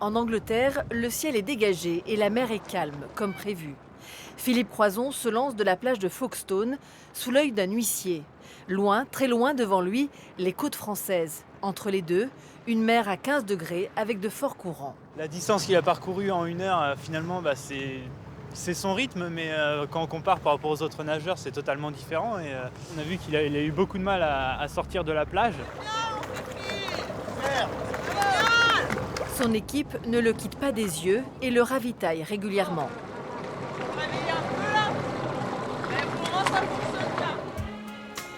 En Angleterre, le ciel est dégagé et la mer est calme, comme prévu. Philippe Croizon se lance de la plage de Folkestone sous l'œil d'un huissier. Loin, très loin devant lui, les côtes françaises. Entre les deux, une mer à 15 degrés avec de forts courants. La distance qu'il a parcourue en 1 heure, finalement, c'est son rythme, mais quand on compare par rapport aux autres nageurs, c'est totalement différent. Et on a vu qu'il a eu beaucoup de mal à sortir de la plage. Son équipe ne le quitte pas des yeux et le ravitaille régulièrement.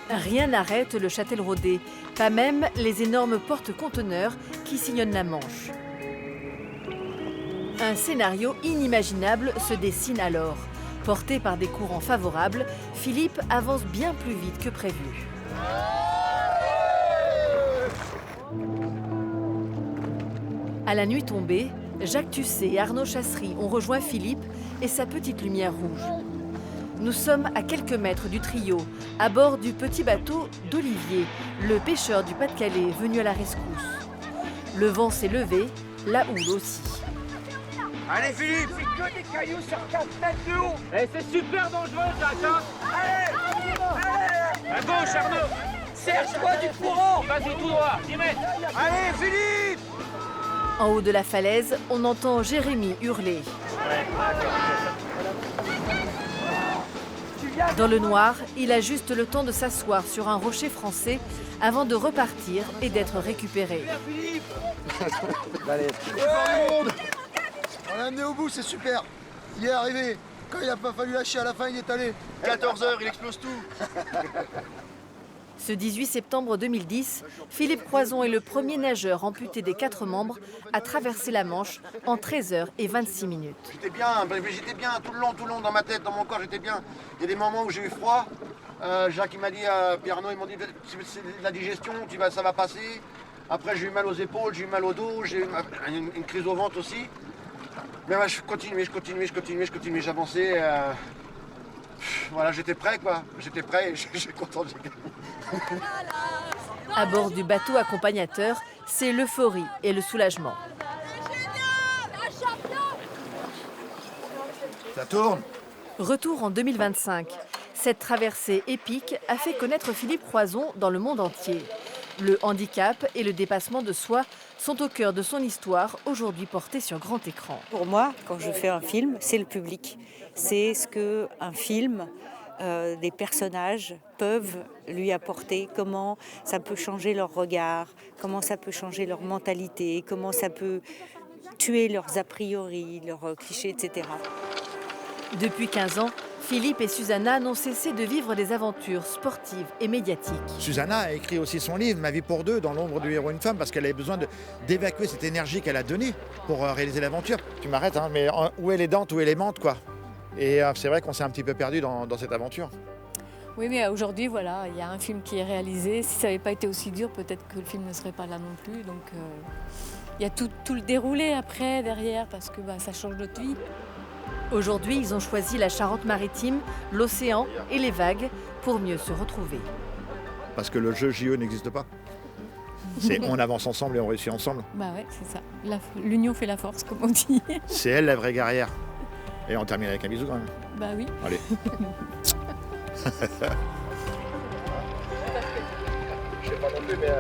Rien n'arrête le Châtelleraudais, pas même les énormes porte-conteneurs qui sillonnent la Manche. Un scénario inimaginable se dessine alors. Porté par des courants favorables, Philippe avance bien plus vite que prévu. À la nuit tombée, Jacques Tussé et Arnaud Chassery ont rejoint Philippe et sa petite lumière rouge. Nous sommes à quelques mètres du trio, à bord du petit bateau d'Olivier, le pêcheur du Pas-de-Calais venu à la rescousse. Le vent s'est levé, la houle aussi. Allez Philippe, c'est que des cailloux sur 4 mètres de haut. Eh, c'est super dangereux, Jacques, hein. Allez, à gauche, Arnaud. Serge-toi du courant. Vas-y, tout droit, 10 mètres. Allez Philippe. En haut de la falaise, on entend Jérémy hurler. Dans le noir, il a juste le temps de s'asseoir sur un rocher français avant de repartir et d'être récupéré. Allez. On l'a amené au bout, c'est super. Il est arrivé. Quand il n'a pas fallu lâcher à la fin, il est allé. 14 heures, il explose tout. Ce 18 septembre 2010, Philippe Croizon est le premier nageur amputé des 4 membres à traverser la Manche en 13 heures et 26 minutes. J'étais bien tout le long dans ma tête, dans mon corps, j'étais bien. Il y a des moments où j'ai eu froid. Jacques il m'a dit, Pierre Arnaud, ils m'ont dit c'est la digestion, ça va passer. Après j'ai eu mal aux épaules, j'ai eu mal au dos, j'ai eu une crise au ventre aussi. Mais ouais, je continuais, j'avançais. Voilà, j'étais prêt quoi, j'étais prêt et je suis content. À bord du bateau accompagnateur, c'est l'euphorie et le soulagement. Ça tourne. Retour en 2025. Cette traversée épique a fait connaître Philippe Croizon dans le monde entier. Le handicap et le dépassement de soi sont au cœur de son histoire, aujourd'hui portée sur grand écran. Pour moi, quand je fais un film, c'est le public. C'est ce qu'un film, des personnages peuvent lui apporter, comment ça peut changer leur regard, comment ça peut changer leur mentalité, comment ça peut tuer leurs a priori, leurs clichés, etc. Depuis 15 ans, Philippe et Susanna n'ont cessé de vivre des aventures sportives et médiatiques. Susanna a écrit aussi son livre « Ma vie pour deux » dans l'ombre du héros une femme parce qu'elle avait besoin d'évacuer cette énergie qu'elle a donnée pour réaliser l'aventure. Tu m'arrêtes, hein, mais où est les dents, où est les menthes, quoi. Et c'est vrai qu'on s'est un petit peu perdu dans cette aventure. Oui, mais aujourd'hui, voilà, il y a un film qui est réalisé. Si ça n'avait pas été aussi dur, peut-être que le film ne serait pas là non plus. Donc, il y a tout le déroulé après, derrière, parce que ça change notre vie. Aujourd'hui, ils ont choisi la Charente-Maritime, l'océan et les vagues pour mieux se retrouver. Parce que le jeu JE n'existe pas. C'est on avance ensemble et on réussit ensemble. Bah ouais, c'est ça. L'union fait la force, comme on dit. C'est elle la vraie guerrière. Et on termine avec un bisou quand même. Bah oui. Allez. Je sais pas non plus, mais